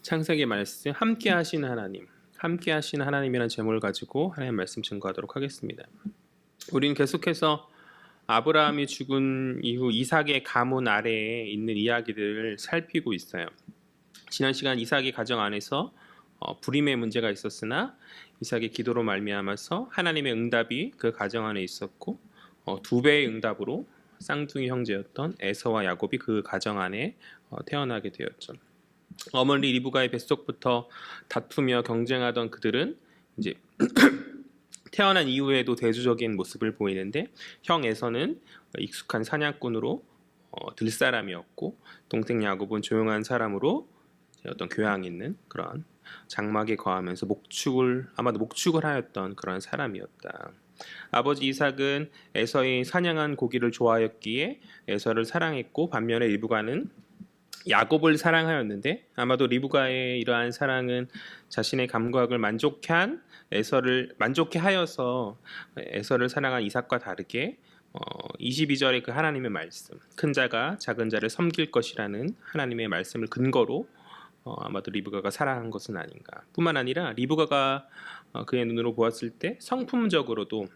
창세기 말씀 함께 하시는 하나님, 함께 하시는 하나님이라는 제목을 가지고 하나님 말씀 증거하도록 하겠습니다. 우리는 계속해서 아브라함이 죽은 이후 이삭의 가문 아래에 있는 이야기들을 살피고 있어요. 지난 시간 이삭의 가정 안에서 불임의 문제가 있었으나 이삭의 기도로 말미암아서 하나님의 응답이 그 가정 안에 있었고 두 배의 응답으로 쌍둥이 형제였던 에서와 야곱이 그 가정 안에 태어나게 되었죠. 어머니 리브가의 뱃속부터 다투며 경쟁하던 그들은 이제 태어난 이후에도 대조적인 모습을 보이는데 형 에서는 익숙한 사냥꾼으로 들사람이었고 동생 야곱은 조용한 사람으로 어떤 교양 있는 그런 장막에 거하면서 아마도 목축을 하였던 그런 사람이었다. 아버지 이삭은 에서의 사냥한 고기를 좋아하였기에 에서를 사랑했고 반면에 리브가는 야곱을 사랑하였는데 아마도 리브가의 이러한 사랑은 자신의 감각을 만족해 하여서 에서를 사랑한 이삭과 다르게 22절의 그 하나님의 말씀, 큰 자가 작은 자를 섬길 것이라는 하나님의 말씀을 근거로 아마도 리브가가 사랑한 것은 아닌가. 뿐만 아니라 리브가가 그의 눈으로 보았을 때 성품적으로도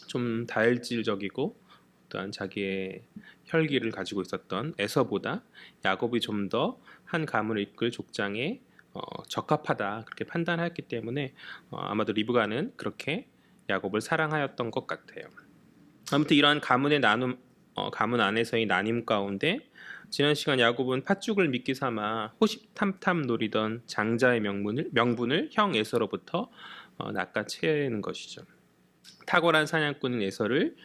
좀 다혈질적이고 어떠한 자기의 혈기를 가지고 있었던 에서보다 야곱이 좀 더 한 가문을 이끌 족장에 적합하다 그렇게 판단하였기 때문에 아마도 리브가는 그렇게 야곱을 사랑하였던 것 같아요. 아무튼 이러한 가문의 가문 안에서의 나뉨 가운데 지난 시간 야곱은 팥죽을 미끼 삼아 호시탐탐 노리던 장자의 명분을 형 에서로부터 낚아채는 것이죠. 탁월한 사냥꾼인 에서를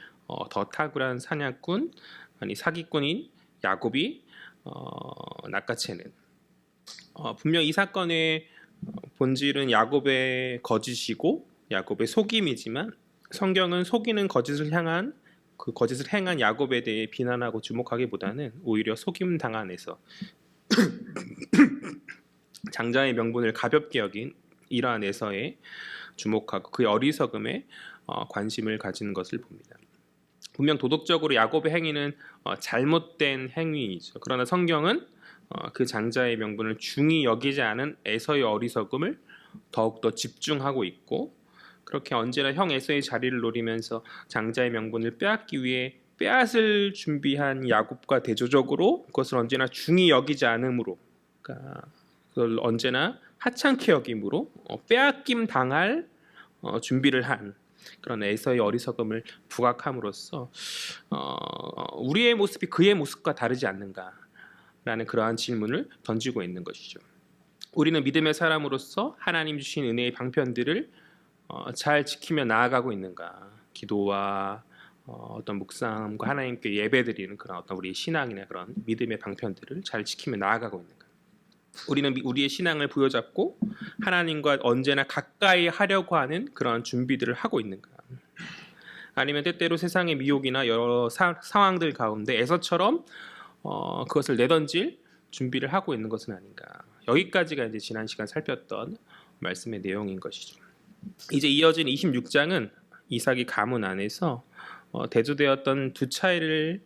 더 탁월한 사기꾼인 야곱이 낚아채는 분명 이 사건의 본질은 야곱의 거짓이고 야곱의 속임이지만 성경은 속이는 거짓을 행한 야곱에 대해 비난하고 주목하기보다는 오히려 속임당한 에서 장자의 명분을 가볍게 여긴 이러한 에서에 주목하고 그의 어리석음에 관심을 가지는 것을 봅니다. 분명 도덕적으로 야곱의 행위는 잘못된 행위이죠. 그러나 성경은 그 장자의 명분을 중히 여기지 않은 에서의 어리석음을 더욱더 집중하고 있고 그렇게 언제나 형 에서의 자리를 노리면서 장자의 명분을 빼앗기 위해 빼앗을 준비한 야곱과 대조적으로 그것을 언제나 중히 여기지 않음으로 그러니까 그걸 언제나 하찮게 여김으로 빼앗김 당할 준비를 한 그런 에서의 어리석음을 부각함으로써 우리의 모습이 그의 모습과 다르지 않는가라는 그러한 질문을 던지고 있는 것이죠. 우리는 믿음의 사람으로서 하나님 주신 은혜의 방편들을 잘 지키며 나아가고 있는가? 기도와 어떤 묵상과 하나님께 예배드리는 그런 어떤 우리의 신앙이나 그런 믿음의 방편들을 잘 지키며 나아가고 있는가? 우리는 우리의 신앙을 부여잡고 하나님과 언제나 가까이 하려고 하는 그런 준비들을 하고 있는가? 아니면 때때로 세상의 미혹이나 여러 상황들 가운데 에서처럼 그것을 내던질 준비를 하고 있는 것은 아닌가? 여기까지가 이제 지난 시간 살폈던 말씀의 내용인 것이죠. 이제 이어진 26장은 이삭이 가문 안에서 대조되는 차이를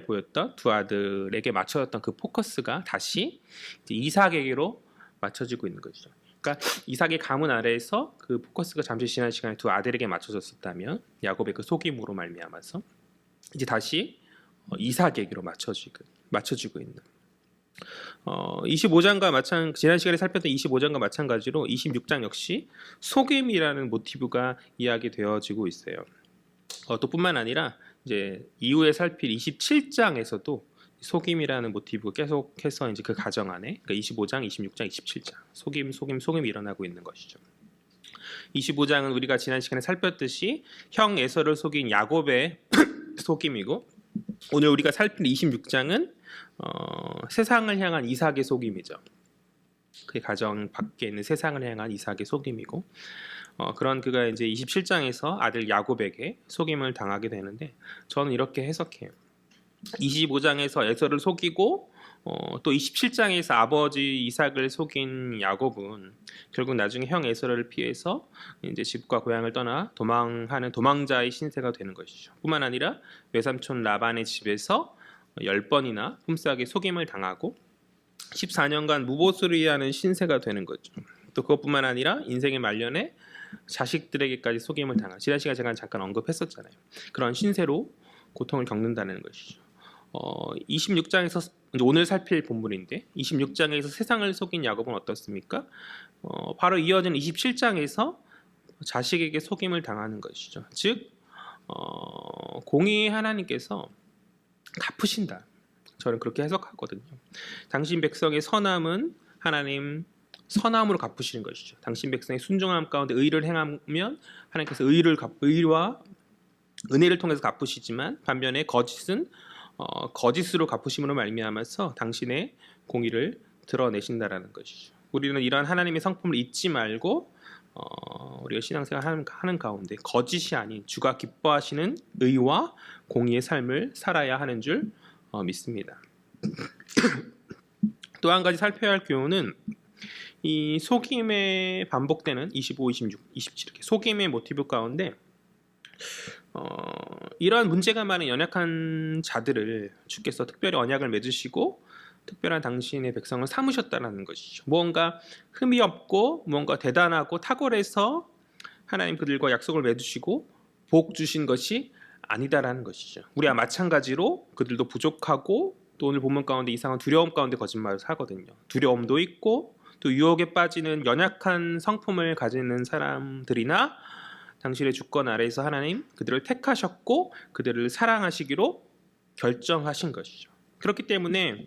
보였던 두 아들에게 맞춰졌던 그 포커스가 다시 이삭에게로 맞춰지고 있는 것이죠. 그러니까 이삭의 가문 아래에서 그 포커스가 잠시 지난 시간에 두 아들에게 맞춰졌었다면 야곱의 그 속임으로 말미암아서 이제 다시 이삭에게로 맞춰지고 있는 25장과 지난 시간에 살폈던 25장과 마찬가지로 26장 역시 속임이라는 모티브가 이야기되어지고 있어요. 또 뿐만 아니라 이제 이후에 살필 27장에서도 속임이라는 모티브가 계속해서 이제 그 가정 안에 그러니까 25장, 26장, 27장 속임이 일어나고 있는 것이죠. 25장은 우리가 지난 시간에 살폈듯이 형 에서를 속인 야곱의 속임이고 오늘 우리가 살필 26장은 세상을 향한 이삭의 속임이죠. 그 가정 밖에 있는 세상을 향한 이삭의 속임이고 그런 그가 이제 27장에서 아들 야곱에게 속임을 당하게 되는데 저는 이렇게 해석해요. 25장에서 에서를 속이고 또 27장에서 아버지 이삭을 속인 야곱은 결국 나중에 형 에서를 피해서 이제 집과 고향을 떠나 도망하는 도망자의 신세가 되는 것이죠. 뿐만 아니라 외삼촌 라반의 집에서 10번이나 훔싸게 속임을 당하고 14년간 무보수리하는 신세가 되는 거죠. 또 그것뿐만 아니라 인생의 말년에 자식들에게까지 속임을 당한, 지난 시간에 제가 잠깐 언급했었잖아요. 그런 신세로 고통을 겪는다는 것이죠. 26장에서 오늘 살필 본문인데 26장에서 세상을 속인 야곱은 어떻습니까? 바로 이어진 27장에서 자식에게 속임을 당하는 것이죠. 즉 공의의 하나님께서 갚으신다. 저는 그렇게 해석하거든요. 당신 백성의 선함은 하나님 선함으로 갚으시는 것이죠. 당신 백성의 순종함 가운데 의를 행하면 하나님께서 의와 은혜를 통해서 갚으시지만 반면에 거짓은 거짓으로 갚으심으로 말미암아서 당신의 공의를 드러내신다라는 것이죠. 우리는 이러한 하나님의 성품을 잊지 말고 우리가 신앙생활 하는 가운데 거짓이 아닌 주가 기뻐하시는 의와 공의의 삶을 살아야 하는 줄 믿습니다. 또 한 가지 살펴야 할 교훈은 이 속임에 반복되는 25, 26, 27 이렇게 속임의 모티브 가운데 이러한 문제가 많은 연약한 자들을 주께서 특별히 언약을 맺으시고 특별한 당신의 백성을 삼으셨다는 것이죠. 무언가 흠이 없고 무언가 대단하고 탁월해서 하나님 그들과 약속을 맺으시고 복 주신 것이 아니다라는 것이죠. 우리와 마찬가지로 그들도 부족하고 또 오늘 본문 가운데 이상한 두려움 가운데 거짓말을 하거든요. 두려움도 있고 또 유혹에 빠지는 연약한 성품을 가지는 사람들이나 당신의 주권 아래에서 하나님 그들을 택하셨고 그들을 사랑하시기로 결정하신 것이죠. 그렇기 때문에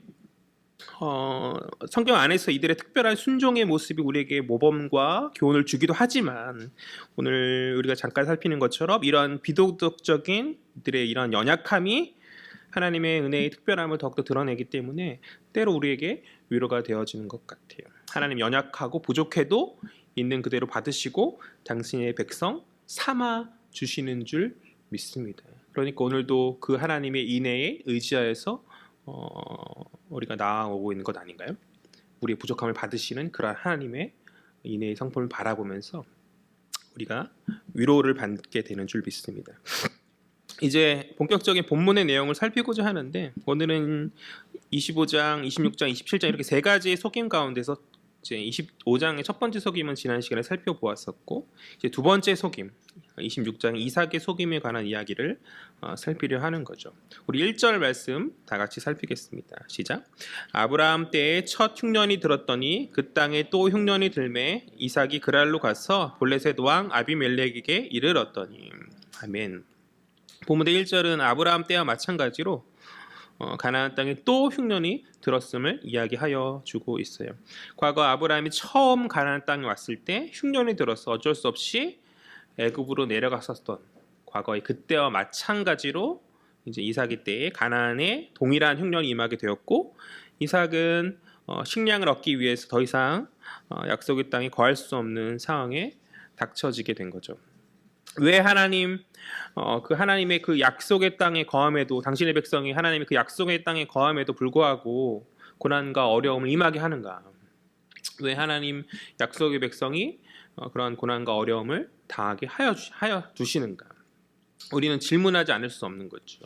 성경 안에서 이들의 특별한 순종의 모습이 우리에게 모범과 교훈을 주기도 하지만 오늘 우리가 잠깐 살피는 것처럼 이러한 비도덕적인 이들의 이런 연약함이 하나님의 은혜의 특별함을 더욱더 드러내기 때문에 때로 우리에게 위로가 되어지는 것 같아요. 하나님 연약하고 부족해도 있는 그대로 받으시고 당신의 백성 삼아 주시는 줄 믿습니다. 그러니까 오늘도 그 하나님의 인애에 의지하여서 우리가 나아오고 있는 것 아닌가요? 우리의 부족함을 받으시는 그러한 하나님의 인애의 성품을 바라보면서 우리가 위로를 받게 되는 줄 믿습니다. 이제 본격적인 본문의 내용을 살피고자 하는데 오늘은 25장, 26장, 27장 이렇게 세 가지의 속임 가운데서 이제 25장의 첫 번째 속임은 지난 시간에 살펴보았었고 이제 두 번째 속임 26장 이삭의 속임에 관한 이야기를 살피려 하는 거죠. 우리 1절 말씀 다 같이 살피겠습니다. 시작. 아브라함 때에 첫 흉년이 들었더니 그 땅에 또 흉년이 들매 이삭이 그랄로 가서 블레셋 왕 아비멜렉에게 이르렀더니 아멘. 본문의 1절은 아브라함 때와 마찬가지로 가나안 땅에 또 흉년이 들었음을 이야기하여 주고 있어요. 과거 아브라함이 처음 가나안 땅에 왔을 때 흉년이 들어서 어쩔 수 없이 애굽으로 내려갔었던 과거의 그때와 마찬가지로 이제 이삭의 때에 가나안에 동일한 흉년이 임하게 되었고 이삭은 식량을 얻기 위해서 더 이상 약속의 땅에 거할 수 없는 상황에 닥쳐지게 된 거죠. 왜 하나님 그 하나님의 그 약속의 땅에 거함에도 당신의 백성이 하나님의 그 약속의 땅에 거함에도 불구하고 고난과 어려움을 임하게 하는가? 왜 하나님 약속의 백성이 그런 고난과 어려움을 당하게 하여 두시는가? 우리는 질문하지 않을 수 없는 거죠.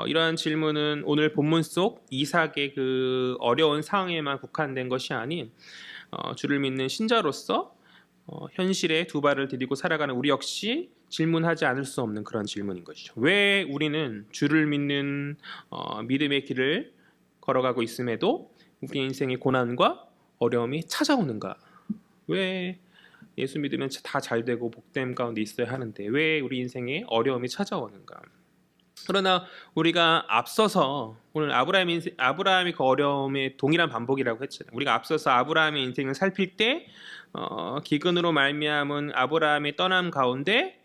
이러한 질문은 오늘 본문 속 이삭의 그 어려운 상황에만 국한된 것이 아닌 주를 믿는 신자로서 현실에 두 발을 디디고 살아가는 우리 역시 질문하지 않을 수 없는 그런 질문인 것이죠. 왜 우리는 주를 믿는 믿음의 길을 걸어가고 있음에도 우리 인생의 고난과 어려움이 찾아오는가? 왜 예수 믿으면 다 잘되고 복됨 가운데 있어야 하는데 왜 우리 인생에 어려움이 찾아오는가? 그러나 우리가 앞서서 오늘 아브라함이 그 어려움의 동일한 반복이라고 했잖아요. 우리가 앞서서 아브라함의 인생을 살필 때 기근으로 말미암은 아브라함의 떠남 가운데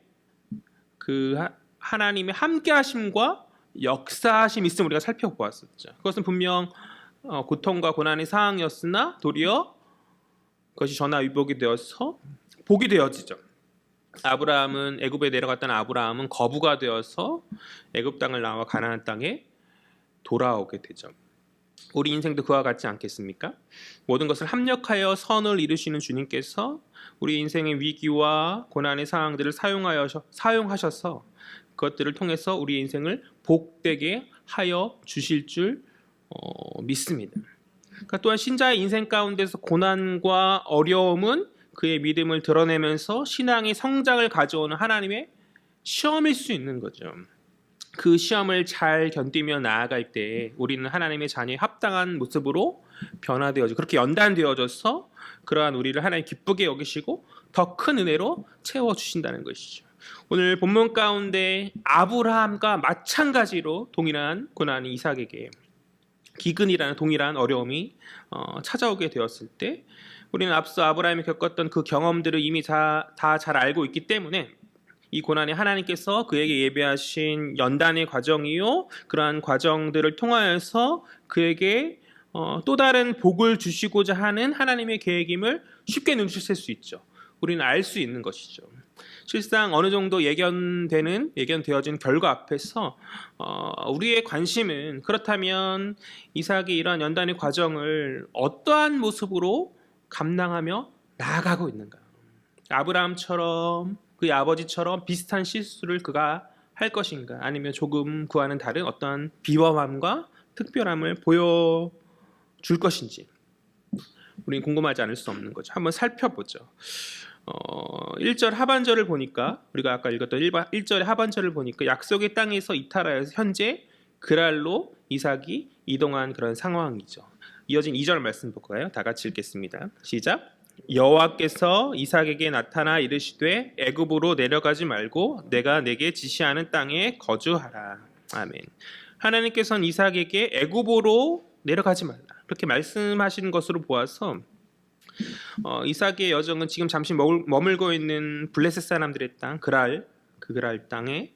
그 하나님의 함께하심과 역사하심이 있음을 우리가 살펴보았었죠. 그것은 분명 고통과 고난의 상황이었으나 도리어 그것이 전화위복이 되어서 복이 되어지죠. 아브라함은 애굽에 내려갔던 아브라함은 거부가 되어서 애굽 땅을 나와 가나안 땅에 돌아오게 되죠. 우리 인생도 그와 같지 않겠습니까? 모든 것을 합력하여 선을 이루시는 주님께서 우리 인생의 위기와 고난의 상황들을 사용하셔서 그것들을 통해서 우리 인생을 복되게 하여 주실 줄 믿습니다. 그러니까 또한 신자의 인생 가운데서 고난과 어려움은 그의 믿음을 드러내면서 신앙의 성장을 가져오는 하나님의 시험일 수 있는 거죠. 그 시험을 잘 견디며 나아갈 때 우리는 하나님의 자녀의 합당한 모습으로 변화되어지고 그렇게 연단되어져서 그러한 우리를 하나님 기쁘게 여기시고 더 큰 은혜로 채워주신다는 것이죠. 오늘 본문 가운데 아브라함과 마찬가지로 동일한 고난이 이삭에게 기근이라는 동일한 어려움이 찾아오게 되었을 때 우리는 앞서 아브라함이 겪었던 그 경험들을 이미 다 잘 알고 있기 때문에 이 고난이 하나님께서 그에게 예비하신 연단의 과정이요, 그러한 과정들을 통하여서 그에게 또 다른 복을 주시고자 하는 하나님의 계획임을 쉽게 눈치챌 수 있죠. 우리는 알 수 있는 것이죠. 실상 어느 정도 예견되어진 결과 앞에서 우리의 관심은 그렇다면 이삭이 이러한 연단의 과정을 어떠한 모습으로 감당하며 나아가고 있는가? 아브라함처럼 그의 아버지처럼 비슷한 실수를 그가 할 것인가? 아니면 조금 그와는 다른 어떠한 비범함과 특별함을 보여줄 것인지 우리는 궁금하지 않을 수 없는 거죠. 한번 살펴보죠. 1절 하반절을 보니까 우리가 아까 읽었던 1절의 하반절을 보니까 약속의 땅에서 이탈하여서 현재 그랄로 이삭이 이동한 그런 상황이죠. 이어진 2절 말씀 볼까요? 다 같이 읽겠습니다. 시작. 여호와께서 이삭에게 나타나 이르시되 애굽으로 내려가지 말고 내가 내게 지시하는 땅에 거주하라. 아멘. 하나님께서는 이삭에게 애굽으로 내려가지 말라 그렇게 말씀하시는 것으로 보아서 이삭의 여정은 지금 잠시 머물고 있는 블레셋 사람들의 땅 그랄 땅에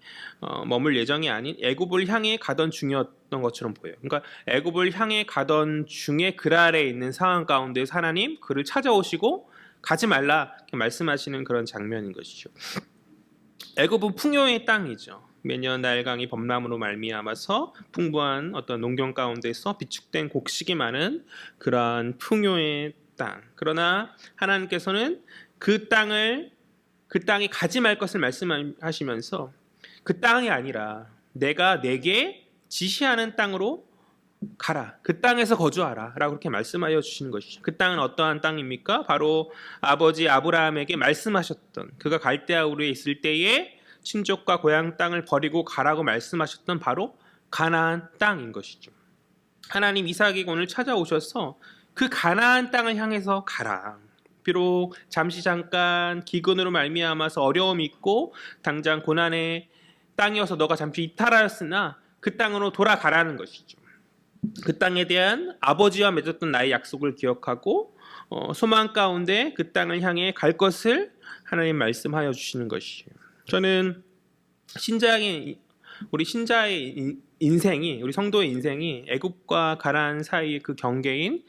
머물 예정이 아닌 애굽을 향해 가던 중이었던 것처럼 보여요. 그러니까 애굽을 향해 가던 중에 그랄에 있는 상황 가운데 하나님 그를 찾아오시고 가지 말라 이렇게 말씀하시는 그런 장면인 것이죠. 애굽은 풍요의 땅이죠. 매년 나일강이 범람으로 말미암아서 풍부한 어떤 농경 가운데서 비축된 곡식이 많은 그러한 풍요의 땅. 그러나 하나님께서는 그 땅에 가지 말 것을 말씀하시면서 그 땅이 아니라 내가 내게 지시하는 땅으로 가라. 그 땅에서 거주하라. 라고 그렇게 말씀하여 주시는 것이죠. 그 땅은 어떠한 땅입니까? 바로 아버지 아브라함에게 말씀하셨던 그가 갈대아 우르에 있을 때에 친족과 고향 땅을 버리고 가라고 말씀하셨던 바로 가나안 땅인 것이죠. 하나님 이삭에게 오늘 찾아오셔서 그 가나안 땅을 향해서 가라. 비록 잠깐 기근으로 말미암아서 어려움이 있고 당장 고난의 땅이어서 너가 잠시 이탈하였으나 그 땅으로 돌아가라는 것이죠. 그 땅에 대한 아버지와 맺었던 나의 약속을 기억하고 소망 가운데 그 땅을 향해 갈 것을 하나님 말씀하여 주시는 것이에요. 저는 우리 신자의 인생이 우리 성도의 인생이 애굽과 가나안 사이의 그 경계인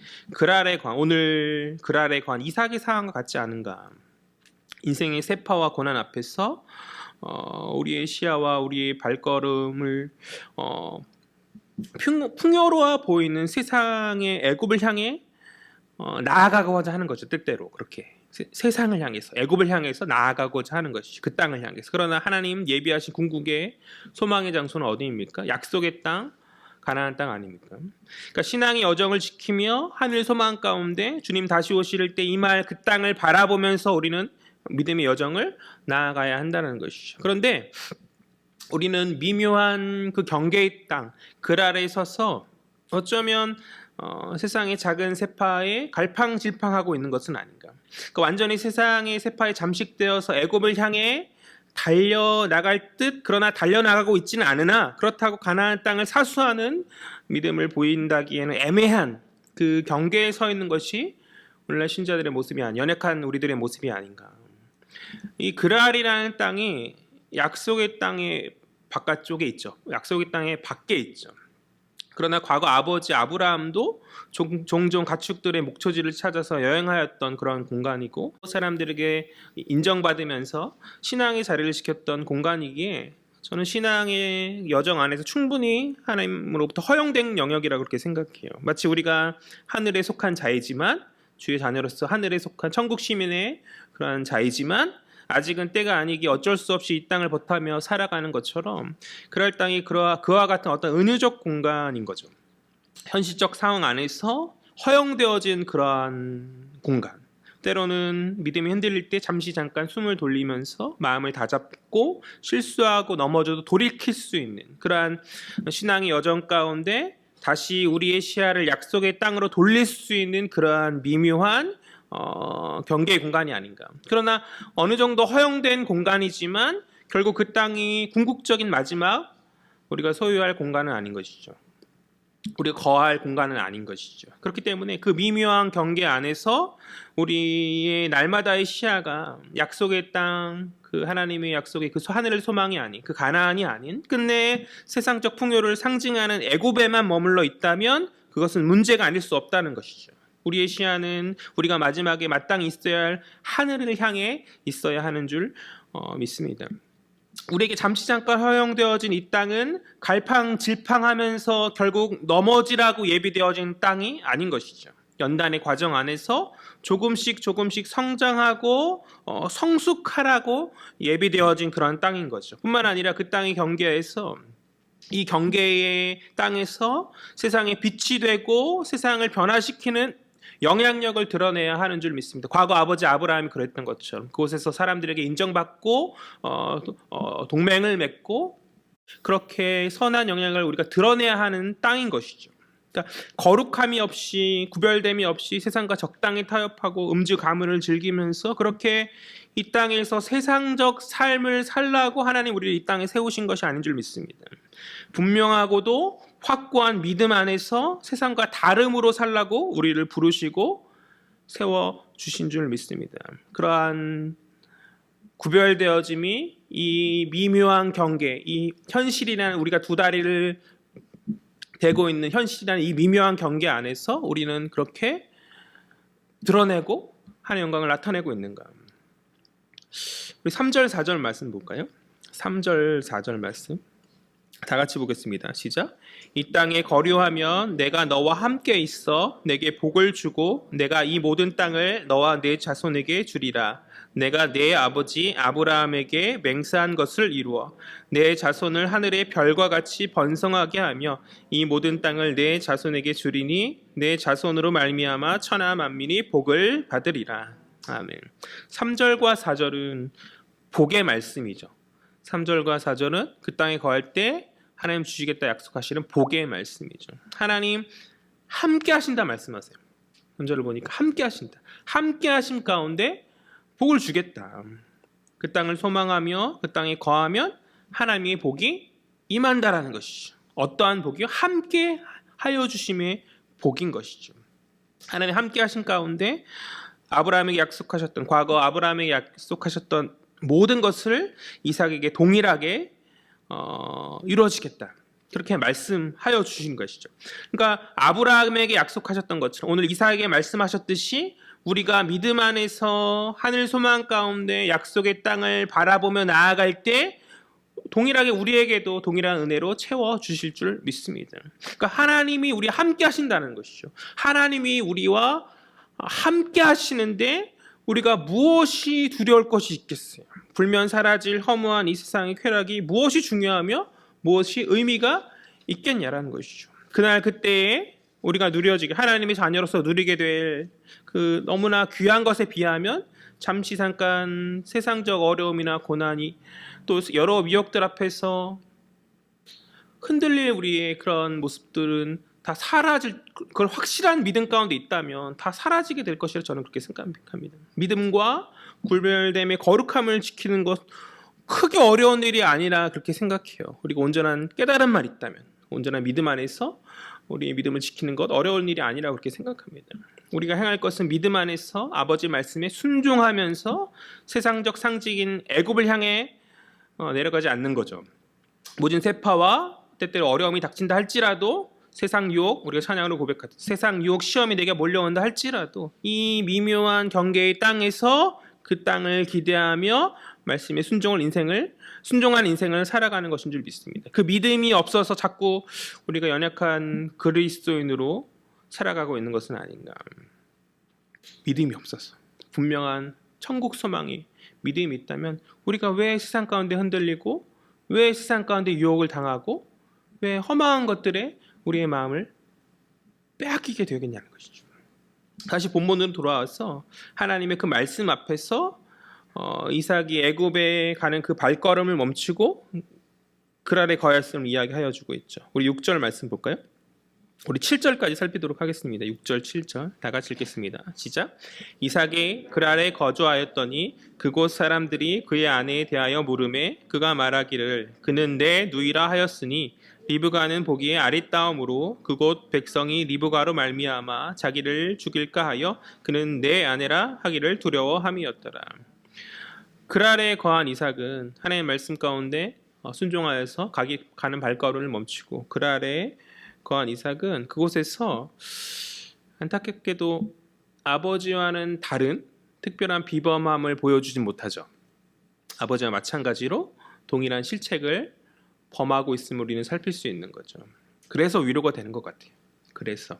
오늘 그랄의 관 이삭의 상황과 같지 않은가. 인생의 세파와 고난 앞에서 우리의 시야와 우리의 발걸음을 풍요로워 보이는 세상의 애굽을 향해 나아가고자 하는 거죠. 뜻대로 그렇게 세상을 향해서 애굽을 향해서 나아가고자 하는 것이죠. 그 땅을 향해서. 그러나 하나님 예비하신 궁극의 소망의 장소는 어디입니까? 약속의 땅, 가나안 땅 아닙니까? 그러니까 신앙의 여정을 지키며 하늘 소망 가운데 주님 다시 오실 때 임할 그 땅을 바라보면서 우리는 믿음의 여정을 나아가야 한다는 것이죠. 그런데 우리는 미묘한 그 경계의 땅, 그랄에 서서 어쩌면 세상의 작은 세파에 갈팡질팡하고 있는 것은 아닌가. 그러니까 완전히 세상의 세파에 잠식되어서 애굽을 향해 달려나갈 듯 그러나 달려나가고 있지는 않으나 그렇다고 가나안 땅을 사수하는 믿음을 보인다기에는 애매한 그 경계에 서 있는 것이 오늘날 신자들의 모습이 연약한 우리들의 모습이 아닌가. 이 그랄이라는 땅이 약속의 땅의 바깥쪽에 있죠. 약속의 땅의 밖에 있죠. 그러나 과거 아버지 아브라함도 종종 가축들의 목초지를 찾아서 여행하였던 그런 공간이고 사람들에게 인정받으면서 신앙의 자리를 지켰던 공간이기에 저는 신앙의 여정 안에서 충분히 하나님으로부터 허용된 영역이라고 그렇게 생각해요. 마치 우리가 하늘에 속한 자이지만 주의 자녀로서 하늘에 속한 천국 시민의 그러한 자이지만 아직은 때가 아니기에 어쩔 수 없이 이 땅을 버타며 살아가는 것처럼 그럴 땅이 그와 같은 어떤 은유적 공간인 거죠. 현실적 상황 안에서 허용되어진 그러한 공간, 때로는 믿음이 흔들릴 때 잠깐 숨을 돌리면서 마음을 다잡고 실수하고 넘어져도 돌이킬 수 있는 그러한 신앙의 여정 가운데 다시 우리의 시야를 약속의 땅으로 돌릴 수 있는 그러한 미묘한 경계의 공간이 아닌가. 그러나 어느 정도 허용된 공간이지만 결국 그 땅이 궁극적인 마지막 우리가 소유할 공간은 아닌 것이죠. 우리가 거할 공간은 아닌 것이죠. 그렇기 때문에 그 미묘한 경계 안에서 우리의 날마다의 시야가 약속의 땅, 그 하나님의 약속의 그 하늘의 소망이 아닌, 그 가나안이 아닌 끝내 세상적 풍요를 상징하는 애굽에만 머물러 있다면 그것은 문제가 아닐 수 없다는 것이죠. 우리의 시야는 우리가 마지막에 마땅히 있어야 할 하늘을 향해 있어야 하는 줄 믿습니다. 우리에게 잠깐 허용되어진 이 땅은 갈팡질팡하면서 결국 넘어지라고 예비되어진 땅이 아닌 것이죠. 연단의 과정 안에서 조금씩 성장하고 성숙하라고 예비되어진 그런 땅인 거죠. 뿐만 아니라 그 땅의 경계에서 이 경계의 땅에서 세상에 빛이 되고 세상을 변화시키는 영향력을 드러내야 하는 줄 믿습니다. 과거 아버지 아브라함이 그랬던 것처럼 그곳에서 사람들에게 인정받고 동맹을 맺고 그렇게 선한 영향을 우리가 드러내야 하는 땅인 것이죠. 그러니까 거룩함이 없이 구별됨이 없이 세상과 적당히 타협하고 음주 가문을 즐기면서 그렇게 이 땅에서 세상적 삶을 살라고 하나님 우리를 이 땅에 세우신 것이 아닌 줄 믿습니다. 분명하고도 확고한 믿음 안에서 세상과 다름으로 살라고 우리를 부르시고 세워주신 줄 믿습니다. 그러한 구별되어짐이 이 미묘한 경계, 이 현실이라는 우리가 두 다리를 대고 있는 현실이라는 이 미묘한 경계 안에서 우리는 그렇게 드러내고 하나님의 영광을 나타내고 있는가. 우리 3절 4절 말씀 볼까요? 3절 4절 말씀 다 같이 보겠습니다. 시작. 이 땅에 거류하면 내가 너와 함께 있어 내게 복을 주고 내가 이 모든 땅을 너와 내 자손에게 주리라. 내가 내 아버지 아브라함에게 맹세한 것을 이루어 내 자손을 하늘의 별과 같이 번성하게 하며 이 모든 땅을 내 자손에게 주리니 내 자손으로 말미암아 천하 만민이 복을 받으리라. 아멘. 3절과 4절은 복의 말씀이죠. 3절과 4절은 그 땅에 거할 때 하나님 주시겠다 약속하시는 복의 말씀이죠. 하나님 함께 하신다 말씀하세요. 본절을 보니까 함께 하신다. 함께 하심 가운데 복을 주겠다. 그 땅을 소망하며 그 땅에 거하면 하나님의 복이 임한다라는 것이죠. 어떠한 복이요? 함께 하여 주심의 복인 것이죠. 하나님 함께 하신 가운데 아브라함에게 약속하셨던 과거 아브라함에게 약속하셨던 모든 것을 이삭에게 동일하게 이루어지겠다. 그렇게 말씀하여 주신 것이죠. 그러니까 아브라함에게 약속하셨던 것처럼 오늘 이삭에게 말씀하셨듯이 우리가 믿음 안에서 하늘 소망 가운데 약속의 땅을 바라보며 나아갈 때 동일하게 우리에게도 동일한 은혜로 채워 주실 줄 믿습니다. 그러니까 하나님이 우리와 함께 하신다는 것이죠. 하나님이 우리와 함께 하시는데 우리가 무엇이 두려울 것이 있겠어요? 불면 사라질 허무한 이 세상의 쾌락이 무엇이 중요하며 무엇이 의미가 있겠냐라는 것이죠. 그날 그때에 우리가 누려지게 하나님의 자녀로서 누리게 될 그 너무나 귀한 것에 비하면 잠시 잠깐 세상적 어려움이나 고난이 또 여러 미혹들 앞에서 흔들릴 우리의 그런 모습들은 다 사라질, 그걸 확실한 믿음 가운데 있다면 다 사라지게 될 것이라 저는 그렇게 생각합니다. 믿음과 구별됨의 거룩함을 지키는 것 크게 어려운 일이 아니라 그렇게 생각해요. 그리고 온전한 깨달음만 있다면, 온전한 믿음 안에서 우리의 믿음을 지키는 것 어려운 일이 아니라 그렇게 생각합니다. 우리가 행할 것은 믿음 안에서 아버지 말씀에 순종하면서 세상적 상징인 애굽을 향해 내려가지 않는 거죠. 모진 세파와 때때로 어려움이 닥친다 할지라도 세상 유혹, 우리가 찬양으로 고백하듯 세상 유혹 시험이 내게 몰려온다 할지라도 이 미묘한 경계의 땅에서 그 땅을 기대하며 말씀에 순종한 인생을 살아가는 것인 줄 믿습니다. 그 믿음이 없어서 자꾸 우리가 연약한 그리스도인으로 살아가고 있는 것은 아닌가. 믿음이 없어서 분명한 천국 소망이 믿음이 있다면 우리가 왜 세상 가운데 흔들리고 왜 세상 가운데 유혹을 당하고 왜 허망한 것들에 우리의 마음을 빼앗기게 되겠냐는 것이죠. 다시 본문으로 돌아와서 하나님의 그 말씀 앞에서 이삭이 애굽에 가는 그 발걸음을 멈추고 그랄에 거했음을 이야기하여 주고 있죠. 우리 6절 말씀 볼까요? 우리 7절까지 살피도록 하겠습니다. 6절 7절 다 같이 읽겠습니다. 시작. 이삭이 그랄에 거주하였더니 그곳 사람들이 그의 아내에 대하여 물음에 그가 말하기를 그는 내 누이라 하였으니 리브가는 보기에 아리따움으로 그곳 백성이 리브가로 말미암아 자기를 죽일까 하여 그는 내 아내라 하기를 두려워함이었더라. 그랄에 거한 이삭은 하나님의 말씀 가운데 순종하여서 가는 발걸음을 멈추고 그랄에 거한 이삭은 그곳에서 안타깝게도 아버지와는 다른 특별한 비범함을 보여주지 못하죠. 아버지와 마찬가지로 동일한 실책을 범하고 있음을 우리는 살필 수 있는 거죠. 그래서 위로가 되는 것 같아요. 그래서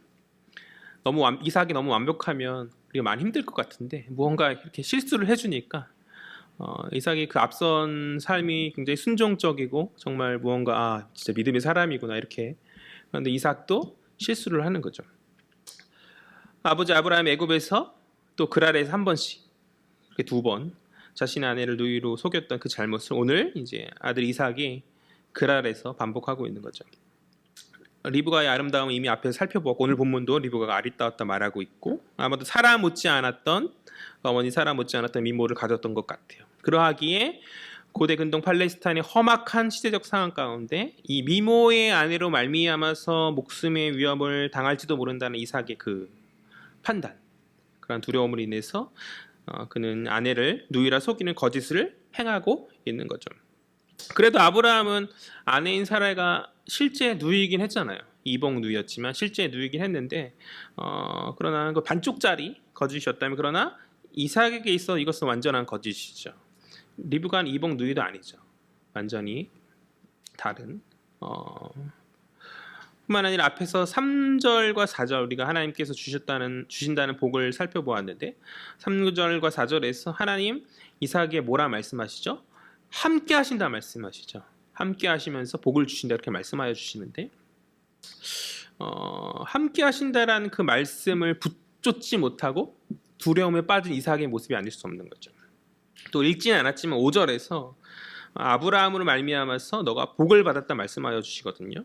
이삭이 너무 완벽하면 우리가 많이 힘들 것 같은데 무언가 이렇게 실수를 해주니까 이삭이 그 앞선 삶이 굉장히 순종적이고 정말 무언가 진짜 믿음의 사람이구나 이렇게. 그런데 이삭도 실수를 하는 거죠. 아버지 아브라함 애굽에서 또 그랄에서 한 번씩 이렇게 2번 자신의 아내를 누이로 속였던 그 잘못을 오늘 이제 아들 이삭이 그랄에서 반복하고 있는 거죠. 리브가의 아름다움은 이미 앞에서 살펴보았고 오늘 본문도 리브가가 아리따웠다 말하고 있고 아마도 사라 못지 않았던 어머니 사라 못지 않았던 미모를 가졌던 것 같아요. 그러하기에 고대 근동 팔레스타인의 험악한 시대적 상황 가운데 이 미모의 아내로 말미암아서 목숨의 위협을 당할지도 모른다는 이삭의 그 판단, 그런 두려움으로 인해서 그는 아내를 누이라 속이는 거짓을 행하고 있는 거죠. 그래도 아브라함은 아내인 사라가 실제 누이긴 했잖아요. 이복 누이였지만 실제 누이긴 했는데 그러나 그 반쪽짜리 거짓이었다면 그러나 이삭에게 있어 이것은 완전한 거짓이죠. 리브가는 이복 누이도 아니죠. 완전히 다른 뿐만 아니라 앞에서 3절과 4절 우리가 하나님께서 주신다는 복을 살펴보았는데 3절과 4절에서 하나님 이삭에게 뭐라 말씀하시죠? 함께 하신다 말씀하시죠. 함께 하시면서 복을 주신다 이렇게 말씀하여 주시는데 함께 하신다라는 그 말씀을 붙잡지 못하고 두려움에 빠진 이삭의 모습이 아닐 수 없는 거죠. 또 읽지는 않았지만 5절에서 아브라함으로 말미암아서 너가 복을 받았다 말씀하여 주시거든요.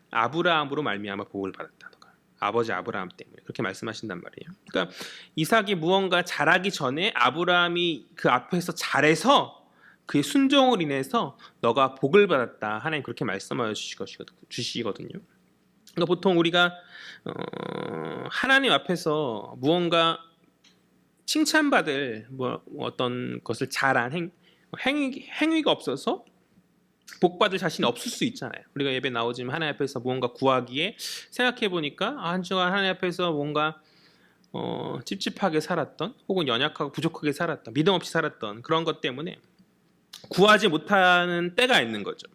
아브라함으로 말미암아 복을 받았다. 너가 아버지 아브라함 때문에 그렇게 말씀하신단 말이에요. 그러니까 이삭이 무언가 잘하기 전에 아브라함이 그 앞에서 잘해서 그의 순종을 인해서 너가 복을 받았다. 하나님 그렇게 말씀하여 주시거든요. 그러니까 보통 우리가 하나님 앞에서 무언가 칭찬받을 어떤 것을 잘한 행위가 없어서 복받을 자신이 없을 수 있잖아요. 우리가 예배 나오지만 하나님 앞에서 무언가 구하기에 생각해 보니까 한 주간 하나님 앞에서 뭔가 찝찝하게 살았던 혹은 연약하고 부족하게 살았던 믿음 없이 살았던 그런 것 때문에 구하지 못하는 때가 있는 거죠.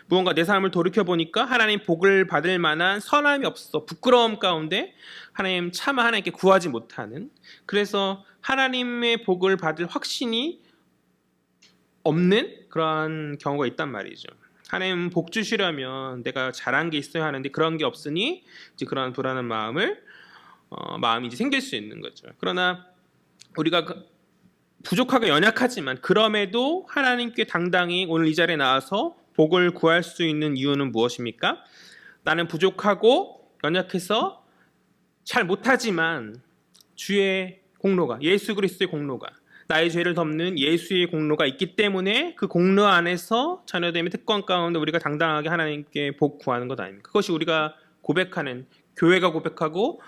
무언가 내 삶을 돌이켜보니까 하나님 복을 받을 만한 선함이 없어 부끄러움 가운데 하나님 차마 하나님께 구하지 못하는 그래서 하나님의 복을 받을 확신이 없는 그러한 경우가 있단 말이죠. 하나님 복 주시려면 내가 잘한 게 있어야 하는데 그런 게 없으니 이제 그런 불안한 마음이 이제 생길 수 있는 거죠. 그러나 우리가 부족하고 연약하지만 그럼에도 하나님께 당당히 오늘 이 자리에 나와서 복을 구할 수 있는 이유는 무엇입니까? 나는 부족하고 연약해서 잘 못하지만 주의 공로가 예수 그리스도의 공로가 나의 죄를 덮는 예수의 공로가 있기 때문에 그 공로 안에서 자녀됨의 특권 가운데 우리가 당당하게 하나님께 복 구하는 것 아닙니까? 그것이 우리가 고백하는 교회가 고백하고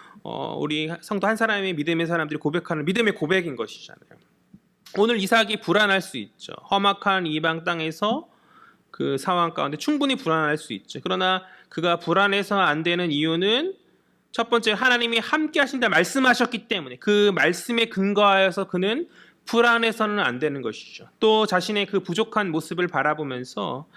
우리 성도 한 사람의 믿음의 사람들이 고백하는 믿음의 고백인 것이잖아요. 오늘 이삭이 불안할 수 있죠. 험악한 이방 땅에서 그 상황 가운데 충분히 불안할 수 있죠. 그러나 그가 불안해서 안 되는 이유는 첫 번째 하나님이 함께 하신다 말씀하셨기 때문에 그 말씀에 근거하여서 그는 불안해서는 안 되는 것이죠. 또 자신의 그 부족한 모습을 바라보면서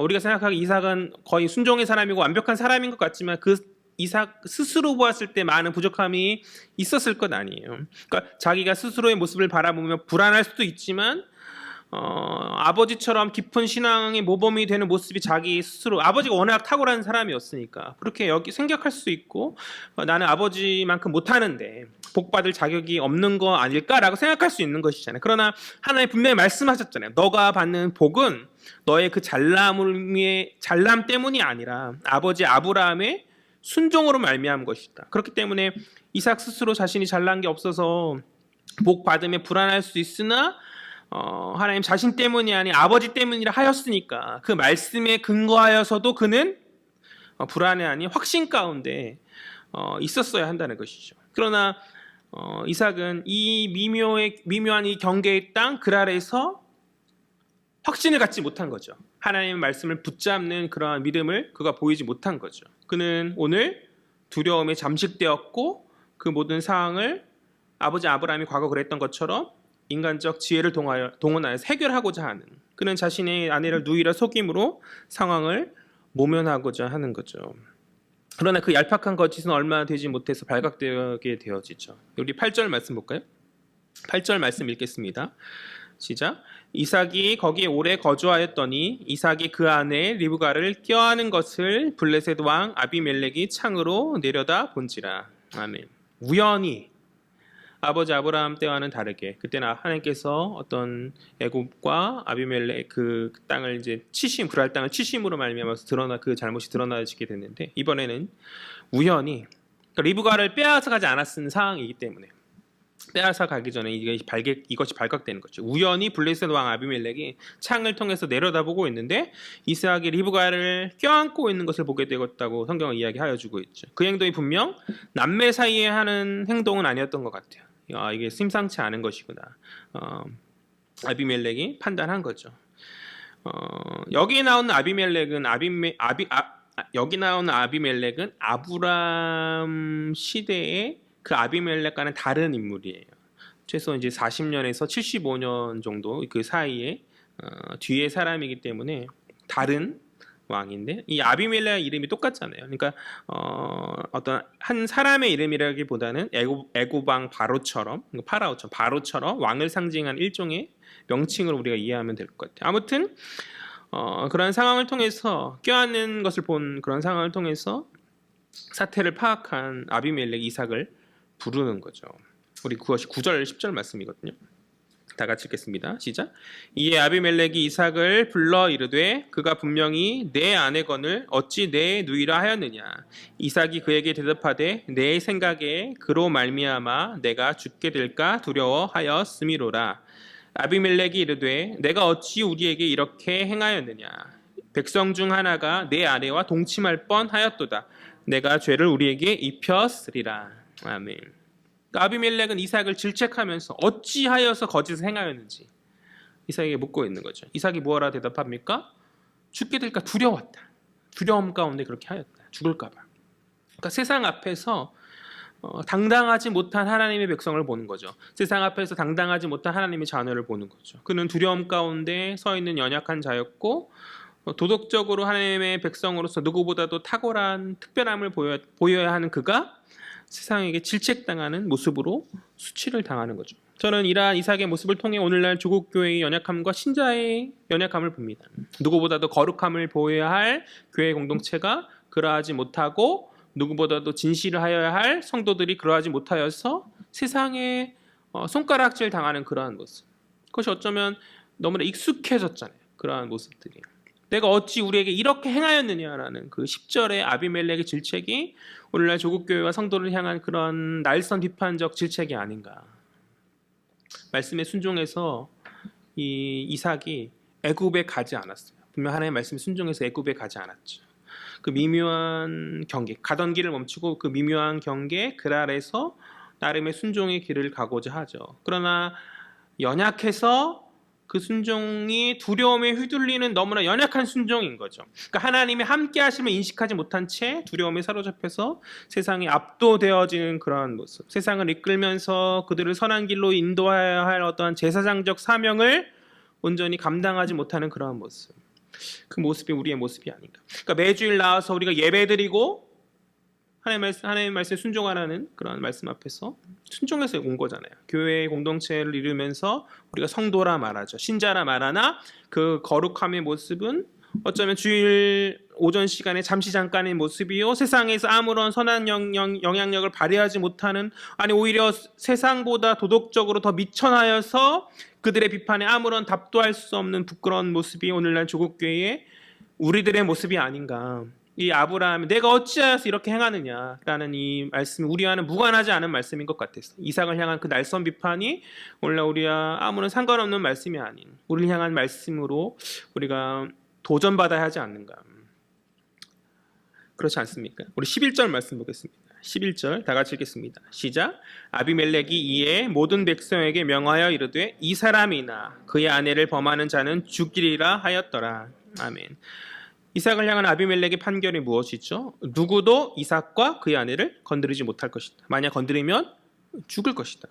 우리가 생각하기 이삭은 거의 순종의 사람이고 완벽한 사람인 것 같지만 그 이삭 스스로 보았을 때 많은 부족함이 있었을 것 아니에요. 그러니까 자기가 스스로의 모습을 바라보며 불안할 수도 있지만 아버지처럼 깊은 신앙의 모범이 되는 모습이 자기 스스로 아버지가 워낙 탁월한 사람이었으니까 그렇게 여기 생각할 수 있고 나는 아버지만큼 못하는데 복받을 자격이 없는 거 아닐까라고 생각할 수 있는 것이잖아요. 그러나 하나님 분명히 말씀하셨잖아요. 너가 받는 복은 너의 그 잘남 때문이 아니라 아버지 아브라함의 순종으로 말미암은 것이다. 그렇기 때문에 이삭 스스로 자신이 잘난 게 없어서 복 받음에 불안할 수 있으나 하나님 자신 때문이 아닌 아버지 때문이라 하였으니까 그 말씀에 근거하여서도 그는 불안해하니 확신 가운데 있었어야 한다는 것이죠. 그러나 이삭은 이 미묘한 이 경계의 땅 그랄에서 확신을 갖지 못한 거죠. 하나님의 말씀을 붙잡는 그러한 믿음을 그가 보이지 못한 거죠. 그는 오늘 두려움에 잠식되었고 그 모든 상황을 아버지 아브라함이 과거 그랬던 것처럼 인간적 지혜를 동원하여서 해결하고자 하는, 그는 자신의 아내를 누이라 속임으로 상황을 모면하고자 하는 거죠. 그러나 그 얄팍한 거짓은 얼마 되지 못해서 발각되게 되어지죠. 우리 8절 말씀 볼까요? 8절 말씀 읽겠습니다. 시작. 이삭이 거기에 오래 거주하였더니 이삭이 그 아내 리브가를 껴안은 것을 블레셋 왕 아비멜렉이 창으로 내려다 본지라. 아멘. 우연히 아버지 아브라함 때와는 다르게 그때는 하나님께서 어떤 애굽과 아비멜렉 그 땅을 이제 그랄 땅을 치심으로 말미암아서 그 잘못이 드러나지게 됐는데 이번에는 우연히 리브가를 빼앗아 가지 않았은 상황이기 때문에 빼앗아 가기 전에 이것이 발각되는 거죠. 우연히 블레셋 왕 아비멜렉이 창을 통해서 내려다보고 있는데 이삭이 리브가를 껴안고 있는 것을 보게 되었다고 성경은 이야기하여 주고 있죠. 그 행동이 분명 남매 사이에 하는 행동은 아니었던 것 같아요. 이게 심상치 않은 것이구나. 아비멜렉이 판단한 거죠. 여기 나오는 아비멜렉은 아브람 시대의 그 아비멜렉과는 다른 인물이에요. 최소 이제 40년에서 75년 정도 그 사이에 뒤의 사람이기 때문에 다른 왕인데 이 아비멜렉 이름이 똑같잖아요. 그러니까 어떤 한 사람의 이름이라기보다는 애굽 왕 바로처럼 왕을 상징한 일종의 명칭으로 우리가 이해하면 될 것 같아요. 아무튼 그런 상황을 통해서 껴안는 것을 본 그런 상황을 통해서 사태를 파악한 아비멜렉 이삭을 부르는 거죠. 우리 그것이 9절 10절 말씀이거든요. 다 같이 읽겠습니다. 시작. 이에 아비멜렉이 이삭을 불러 이르되 그가 분명히 내 아내건을 어찌 내 누이라 하였느냐. 이삭이 그에게 대답하되 내 생각에 그로 말미암아 내가 죽게 될까 두려워하였음이로라. 아비멜렉이 이르되 내가 어찌 우리에게 이렇게 행하였느냐. 백성 중 하나가 내 아내와 동침할 뻔하였도다. 내가 죄를 우리에게 입혔으리라. 아멘. 아비멜렉은 이삭을 질책하면서 어찌하여서 거짓을 행하였는지 이삭에게 묻고 있는 거죠. 이삭이 뭐라 대답합니까? 죽게 될까 두려웠다. 두려움 가운데 그렇게 하였다. 죽을까 봐. 그러니까 세상 앞에서 당당하지 못한 하나님의 백성을 보는 거죠. 세상 앞에서 당당하지 못한 하나님의 자녀를 보는 거죠. 그는 두려움 가운데 서 있는 연약한 자였고 도덕적으로 하나님의 백성으로서 누구보다도 탁월한 특별함을 보여야 하는 그가 세상에게 질책당하는 모습으로 수치를 당하는 거죠. 저는 이러한 이삭의 모습을 통해 오늘날 조국 교회의 연약함과 신자의 연약함을 봅니다. 누구보다도 거룩함을 보여야 할 교회 공동체가 그러하지 못하고 누구보다도 진실을 하여야 할 성도들이 그러하지 못하여서 세상에 손가락질 당하는 그러한 모습. 그것이 어쩌면 너무나 익숙해졌잖아요. 그러한 모습들이. 내가 어찌 우리에게 이렇게 행하였느냐라는 그 10절의 아비멜렉의 질책이 오늘날 조국교회와 성도를 향한 그런 날선 비판적 질책이 아닌가. 말씀에 순종해서 이 이삭이 애굽에 가지 않았어요. 분명 하나님의 말씀에 순종해서 애굽에 가지 않았죠. 그 미묘한 경계, 가던 길을 멈추고 그 미묘한 경계 그랄에서 나름의 순종의 길을 가고자 하죠. 그러나 연약해서 그 순종이 두려움에 휘둘리는 너무나 연약한 순종인 거죠. 그러니까 하나님의 함께 하심을 인식하지 못한 채 두려움에 사로잡혀서 세상에 압도되어지는 그러한 모습. 세상을 이끌면서 그들을 선한 길로 인도해야 할 어떠한 제사장적 사명을 온전히 감당하지 못하는 그러한 모습. 그 모습이 우리의 모습이 아닌가. 그러니까 매주일 나와서 우리가 예배드리고 하나님의 말씀에 순종하라는 그런 말씀 앞에서 순종해서 온 거잖아요. 교회 공동체를 이루면서 우리가 성도라 말하죠. 신자라 말하나 그 거룩함의 모습은 어쩌면 주일 오전 시간에 잠시 잠깐의 모습이요, 세상에서 아무런 선한 영향력을 발휘하지 못하는, 아니 오히려 세상보다 도덕적으로 더 미천하여서 그들의 비판에 아무런 답도 할 수 없는 부끄러운 모습이 오늘날 조국교회의 우리들의 모습이 아닌가. 이 아브라함이 내가 어찌하여서 이렇게 행하느냐라는 이 말씀이 우리와는 무관하지 않은 말씀인 것 같았어. 이삭을 향한 그 날선 비판이 오늘 우리와 아무런 상관없는 말씀이 아닌 우리를 향한 말씀으로 우리가 도전받아야 하지 않는가. 그렇지 않습니까? 우리 11절 말씀 보겠습니다. 11절 다 같이 읽겠습니다. 시작. 아비멜렉이 이에 모든 백성에게 명하여 이르되 이 사람이나 그의 아내를 범하는 자는 죽이리라 하였더라. 아멘. 이삭을 향한 아비멜렉의 판결이 무엇이죠? 누구도 이삭과 그의 아내를 건드리지 못할 것이다. 만약 건드리면 죽을 것이다.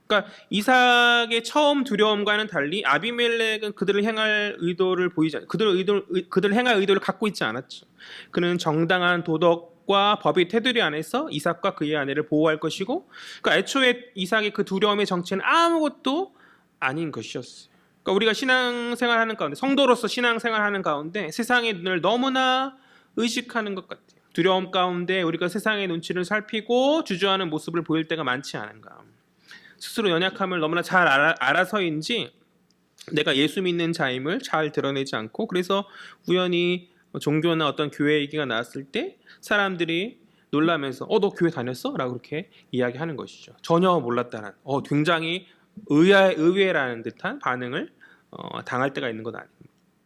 그러니까 이삭의 처음 두려움과는 달리 아비멜렉은 그들을 행할 의도를 보이지 않, 그들을 행할 의도를 갖고 있지 않았죠. 그는 정당한 도덕과 법의 테두리 안에서 이삭과 그의 아내를 보호할 것이고, 그러니까 애초에 이삭의 그 두려움의 정체는 아무것도 아닌 것이었어요. 그러니까 우리가 신앙생활하는 가운데, 성도로서 신앙생활하는 가운데 세상의 눈을 너무나 의식하는 것 같아요. 두려움 가운데 우리가 세상의 눈치를 살피고 주저하는 모습을 보일 때가 많지 않은가. 스스로 연약함을 너무나 잘 알아서인지 내가 예수 믿는 자임을 잘 드러내지 않고, 그래서 우연히 종교나 어떤 교회 얘기가 나왔을 때 사람들이 놀라면서 너 교회 다녔어? 라고 그렇게 이야기하는 것이죠. 전혀 몰랐다는, 굉장히 의외라는 듯한 반응을 당할 때가 있는 것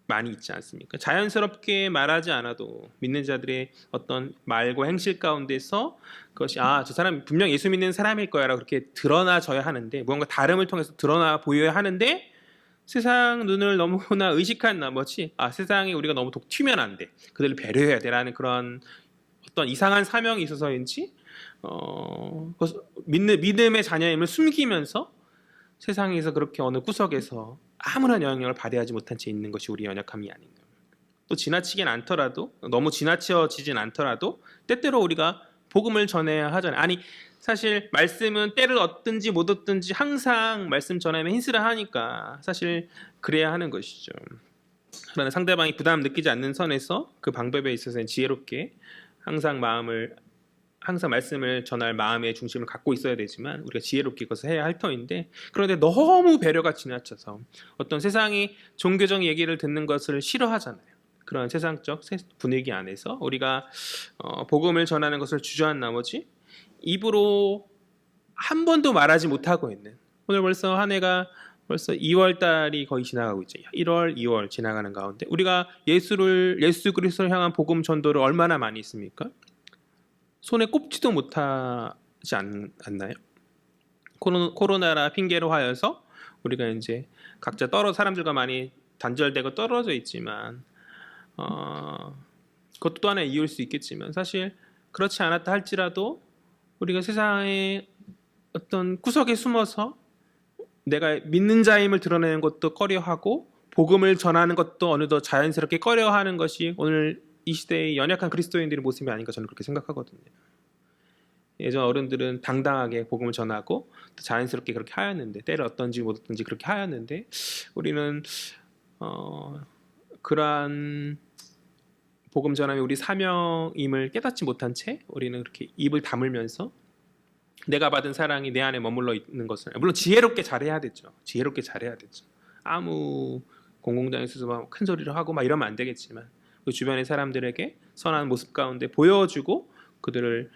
많이 있지 않습니까? 자연스럽게 말하지 않아도 믿는 자들의 어떤 말과 행실 가운데서 그것이 저 사람 분명 예수 믿는 사람일 거야 라고 그렇게 드러나져야 하는데, 무언가 다름을 통해서 드러나 보여야 하는데, 세상 눈을 너무나 의식한 나머지 세상에 우리가 너무 튀면 안 돼, 그들을 배려해야 돼라는 그런 어떤 이상한 사명이 있어서인지 믿음의 자녀임을 숨기면서 세상에서 그렇게 어느 구석에서 아무런 영향력을 발휘하지 못한 채 있는 것이 우리의 연약함이 아닌가. 또 지나치긴 않더라도, 너무 지나쳐지진 않더라도 때때로 우리가 복음을 전해야 하잖아요. 아니 사실 말씀은 때를 얻든지 못 얻든지 항상 말씀 전하면 힘쓰라 하니까 사실 그래야 하는 것이죠. 그러나 상대방이 부담 느끼지 않는 선에서 그 방법에 있어서는 지혜롭게 항상 말씀을 전할 마음의 중심을 갖고 있어야 되지만 우리가 지혜롭게 그것을 해야 할 터인데, 그런데 너무 배려가 지나쳐서 어떤 세상이 종교적 얘기를 듣는 것을 싫어하잖아요. 그런 세상적 분위기 안에서 우리가 복음을 전하는 것을 주저한 나머지 입으로 한 번도 말하지 못하고 있는, 오늘 벌써 한 해가 벌써 2월 달이 거의 지나가고 있죠. 1월, 2월 지나가는 가운데 우리가 예수 그리스도를 향한 복음 전도를 얼마나 많이 했습니까? 손에 꼽지도 못하지 않나요? 코로나라 핑계로 하여서 우리가 이제 각자 사람들과 많이 단절되고 떨어져 있지만, 그것도 또 하나의 이유일 수 있겠지만, 사실 그렇지 않았다 할지라도 우리가 세상의 어떤 구석에 숨어서 내가 믿는 자임을 드러내는 것도 꺼려하고 복음을 전하는 것도 어느덧 자연스럽게 꺼려하는 것이 오늘 이 시대의 연약한 그리스도인들의 모습이 아닌가, 저는 그렇게 생각하거든요. 예전 어른들은 당당하게 복음을 전하고 또 자연스럽게 그렇게 하였는데, 때를 얻든지 못 얻든지 그렇게 하였는데, 우리는 그러한 복음 전함이 우리 사명임을 깨닫지 못한 채 우리는 그렇게 입을 다물면서 내가 받은 사랑이 내 안에 머물러 있는 것을, 물론 지혜롭게 잘해야 되죠. 아무 공공장에서 막 큰 소리를 하고 막 이러면 안 되겠지만, 그 주변의 사람들에게 선한 모습 가운데 보여주고 그들을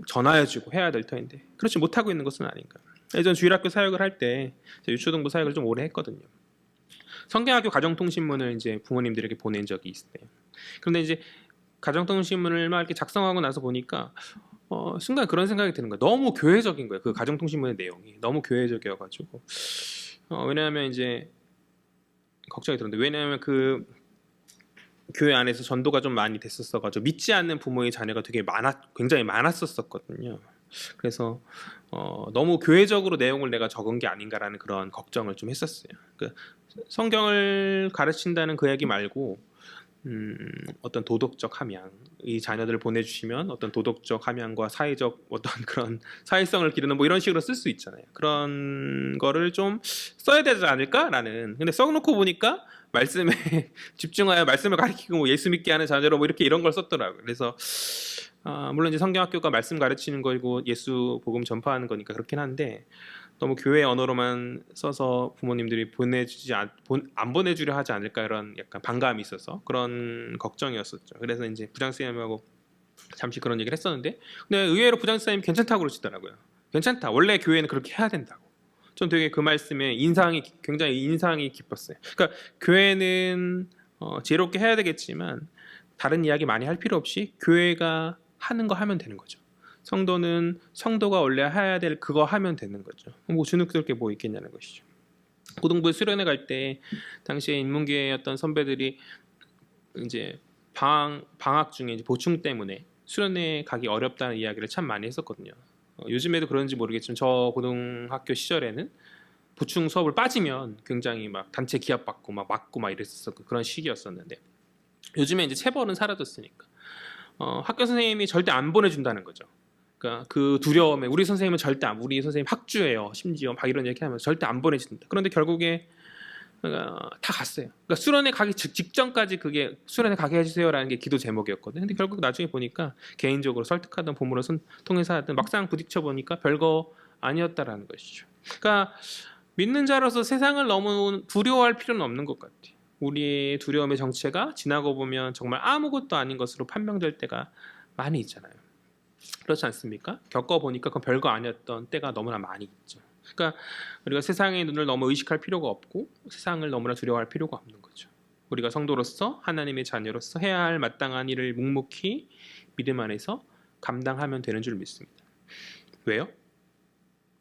전하여주고 해야 될 터인데 그렇지 못하고 있는 것은 아닌가. 예전 주일학교 사역을 할 때 유초등부 사역을 좀 오래 했거든요. 성경학교 가정통신문을 이제 부모님들에게 보낸 적이 있어요. 그런데 이제 가정통신문을 막 이렇게 작성하고 나서 보니까 순간 그런 생각이 드는 거예요. 너무 교회적인 거예요. 그 가정통신문의 내용이 너무 교회적이어가지고, 왜냐하면 이제 걱정이 들었는데, 왜냐하면 그 교회 안에서 전도가 좀 많이 됐었어가지고 믿지 않는 부모의 자녀가 굉장히 많았었거든요. 그래서 너무 교회적으로 내용을 내가 적은 게 아닌가라는 그런 걱정을 좀 했었어요. 성경을 가르친다는 그 얘기 말고 어떤 도덕적 함양, 이 자녀들을 보내주시면 어떤 도덕적 함양과 사회적 어떤 그런 사회성을 기르는 뭐 이런 식으로 쓸 수 있잖아요. 그런 거를 좀 써야 되지 않을까라는. 근데 써놓고 보니까 말씀에 집중하여 말씀을 가르치고 뭐 예수 믿게 하는 자녀로 뭐 이렇게 이런 걸 썼더라고요. 그래서 물론 이제 성경학교가 말씀 가르치는 거고 예수 복음 전파하는 거니까 그렇긴 한데 너무 교회 언어로만 써서 부모님들이 안 보내주려 하지 않을까 이런 약간 반감이 있어서 그런 걱정이었었죠. 그래서 이제 부장선생님하고 잠시 그런 얘기를 했었는데 근데 의외로 부장선생님이 괜찮다고 그러시더라고요. 괜찮다. 원래 교회는 그렇게 해야 된다고. 전 되게 그 말씀에 굉장히 인상이 깊었어요. 그러니까 교회는 지혜롭게 해야 되겠지만 다른 이야기 많이 할 필요 없이 교회가 하는 거 하면 되는 거죠. 성도는 성도가 원래 해야 될 그거 하면 되는 거죠. 뭐 주눅스럽게 뭐 있겠냐는 것이죠. 고등부에 수련회 갈 때 당시에 인문계의 어떤 선배들이 이제 방학 중에 이제 보충 때문에 수련회 가기 어렵다는 이야기를 참 많이 했었거든요. 요즘에도 그런지 모르겠지만 저 고등학교 시절에는 보충 수업을 빠지면 굉장히 막 단체 기합받고 막 맞고 막 이랬었고 그런 시기였었는데 요즘에 이제 체벌은 사라졌으니까 학교 선생님이 절대 안 보내준다는 거죠. 그러니까 그 두려움에 우리 선생님은 우리 선생님 학주예요. 심지어 막 이런 얘기하면 절대 안 보내준다. 그런데 결국에 다 갔어요. 그러니까 수련회 가기 직전까지 그게 수련회 가게 해주세요라는 게 기도 제목이었거든요. 근데 결국 나중에 보니까 개인적으로 설득하던 부모로 통해서 하든 막상 부딪혀 보니까 별거 아니었다라는 것이죠. 그러니까 믿는 자로서 세상을 너무 두려워할 필요는 없는 것 같아요. 우리의 두려움의 정체가 지나고 보면 정말 아무것도 아닌 것으로 판명될 때가 많이 있잖아요. 그렇지 않습니까? 겪어보니까 그건 별거 아니었던 때가 너무나 많이 있죠. 그러니까 우리가 세상의 눈을 너무 의식할 필요가 없고 세상을 너무나 두려워할 필요가 없는 거죠. 우리가 성도로서 하나님의 자녀로서 해야 할 마땅한 일을 묵묵히 믿음 안에서 감당하면 되는 줄 믿습니다. 왜요?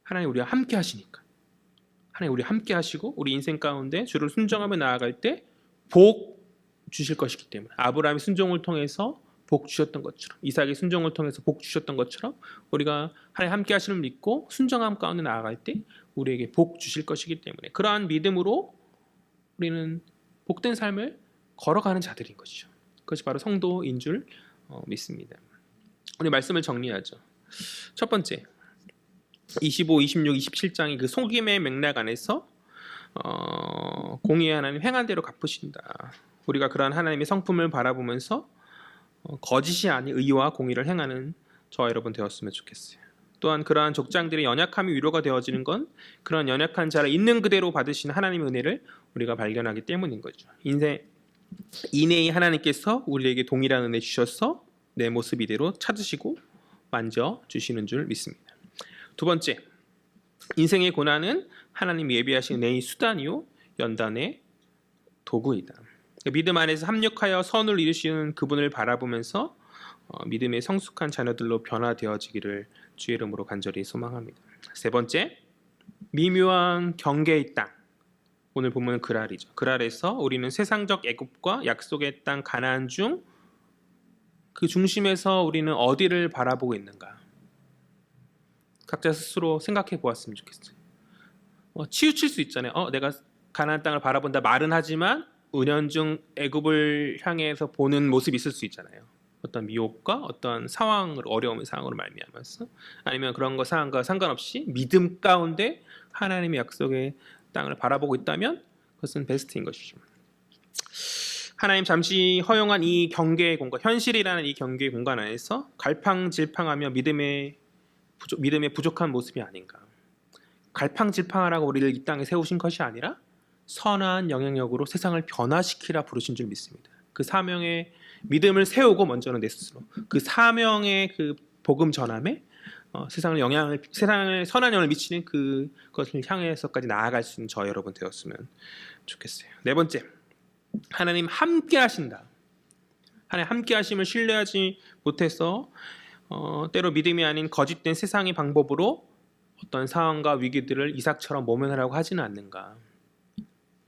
하나님 우리와 함께 하시니까. 하나님 우리 함께 하시고 우리 인생 가운데 주를 순종하며 나아갈 때 복 주실 것이기 때문에 아브라함이 순종을 통해서 복 주셨던 것처럼 이삭의 순종을 통해서 복 주셨던 것처럼 우리가 하나님 함께 하시는 믿고 순종함 가운데 나아갈 때 우리에게 복 주실 것이기 때문에 그러한 믿음으로 우리는 복된 삶을 걸어가는 자들인 것이죠. 그것이 바로 성도인 줄 믿습니다. 우리 말씀을 정리하죠. 첫 번째 25, 26, 27장이 그 속임의 맥락 안에서 공의의 하나님 행한 대로 갚으신다. 우리가 그러한 하나님의 성품을 바라보면서 거짓이 아닌 의와 공의를 행하는 저와 여러분 되었으면 좋겠어요. 또한 그러한 족장들의 연약함이 위로가 되어지는 건 그런 연약한 자를 있는 그대로 받으신 하나님의 은혜를 우리가 발견하기 때문인 거죠. 이내의 하나님께서 우리에게 동일한 은혜 주셔서 내 모습 이대로 찾으시고 만져주시는 줄 믿습니다. 두 번째, 인생의 고난은 하나님 예비하신 은혜의 수단이요 연단의 도구이다. 믿음 안에서 합력하여 선을 이루시는 그분을 바라보면서 믿음의 성숙한 자녀들로 변화되어지기를 주의 이름으로 간절히 소망합니다. 세 번째, 미묘한 경계의 땅. 오늘 본문은 그랄이죠. 그랄에서 우리는 세상적 애굽과 약속의 땅 가나안 중 그 중심에서 우리는 어디를 바라보고 있는가? 각자 스스로 생각해 보았으면 좋겠어요. 치우칠 수 있잖아요. 내가 가나안 땅을 바라본다 말은 하지만 은연중 애굽을 향해서 보는 모습이 있을 수 있잖아요. 어떤 미혹과 어떤 어려움의 상황으로 말미암아서 아니면 그런 거 상황과 상관없이 믿음 가운데 하나님의 약속의 땅을 바라보고 있다면 그것은 베스트인 것이죠. 하나님 잠시 허용한 이 경계의 공간, 현실이라는 이 경계의 공간 안에서 갈팡질팡하며 믿음의 부족한 모습이 아닌가. 갈팡질팡하라고 우리를 이 땅에 세우신 것이 아니라 선한 영향력으로 세상을 변화시키라 부르신 줄 믿습니다. 그 사명에 믿음을 세우고 먼저는 내 스스로 그 사명의 그 복음 전함에 세상에 선한 영향을 미치는 그것을 향해서까지 나아갈 수 있는 저 여러분 되었으면 좋겠어요. 네 번째, 하나님 함께 하신다. 하나님 함께 하심을 신뢰하지 못해서 때로 믿음이 아닌 거짓된 세상의 방법으로 어떤 상황과 위기들을 이삭처럼 모면하려고 하지는 않는가.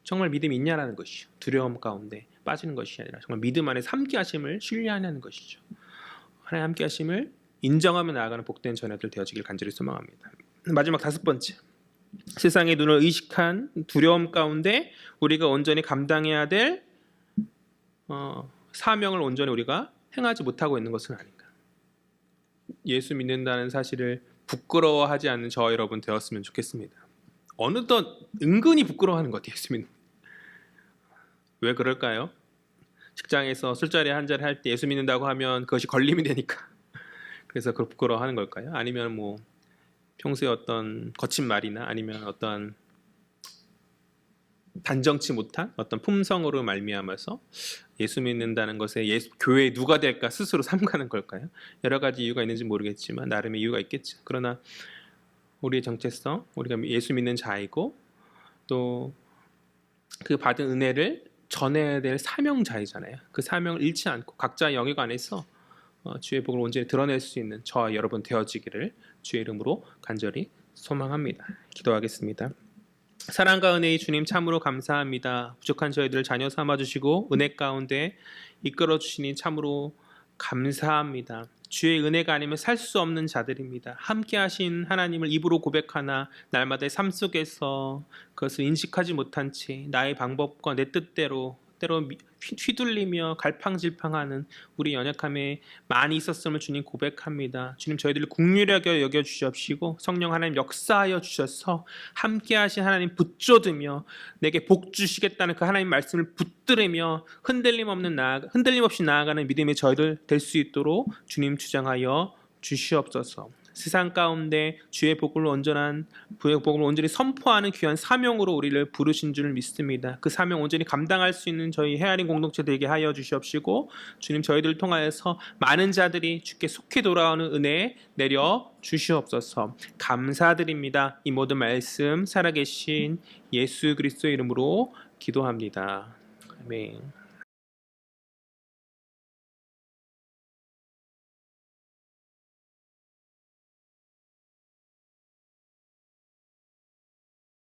정말 믿음이 있냐라는 것이죠. 두려움 가운데 빠지는 것이 아니라 정말 믿음 안에서 함께 하심을 신뢰하는 것이죠. 하나님 함께 하심을 인정하며 나아가는 복된 자녀들 되어지길 간절히 소망합니다. 마지막 다섯 번째, 세상의 눈을 의식한 두려움 가운데 우리가 온전히 감당해야 될 사명을 온전히 우리가 행하지 못하고 있는 것은 아닌가. 예수 믿는다는 사실을 부끄러워하지 않는 저와 여러분 되었으면 좋겠습니다. 어느덧 은근히 부끄러워하는 것 같아요. 예수 믿는. 왜 그럴까요? 직장에서 술자리 한 자리 할 때 예수 믿는다고 하면 그것이 걸림이 되니까. 그래서 그걸 부끄러워하는 걸까요? 아니면 뭐 평소에 어떤 거친 말이나 아니면 어떤 단정치 못한 어떤 품성으로 말미암아서 예수 믿는다는 것에 교회에 누가 될까 스스로 삼가는 걸까요? 여러 가지 이유가 있는지 모르겠지만 나름의 이유가 있겠죠. 그러나 우리의 정체성, 우리가 예수 믿는 자이고 또 그 받은 은혜를 전해야 될 사명자이잖아요. 그 사명을 잃지 않고 각자의 영역 안에서 주의 복을 온전히 드러낼 수 있는 저와 여러분 되어지기를 주의 이름으로 간절히 소망합니다. 기도하겠습니다. 사랑과 은혜의 주님 참으로 감사합니다. 부족한 저희들을 자녀 삼아주시고 은혜 가운데 이끌어 주시니 참으로 감사합니다. 주의 은혜가 아니면 살 수 없는 자들입니다. 함께 하신 하나님을 입으로 고백하나 날마다의 삶 속에서 그것을 인식하지 못한 채 나의 방법과 내 뜻대로 때로 휘둘리며 갈팡질팡하는 우리 연약함에 많이 있었음을 주님 고백합니다. 주님 저희들을 긍휼하게 여겨주시옵시고 성령 하나님 역사하여 주셔서 함께 하신 하나님 붙잡으며 내게 복 주시겠다는 그 하나님 말씀을 붙들으며 흔들림 없이 나아가는 믿음의 저희들 될 수 있도록 주님 주장하여 주시옵소서. 세상 가운데 주의 복을 온전히 선포하는 귀한 사명으로 우리를 부르신 줄 믿습니다. 그 사명 온전히 감당할 수 있는 저희 헤아린 공동체 되게 하여 주시옵시고 주님 저희들을 통하여서 많은 자들이 주께 속히 돌아오는 은혜 내려 주시옵소서. 감사드립니다. 이 모든 말씀 살아계신 예수 그리스도의 이름으로 기도합니다. 아멘.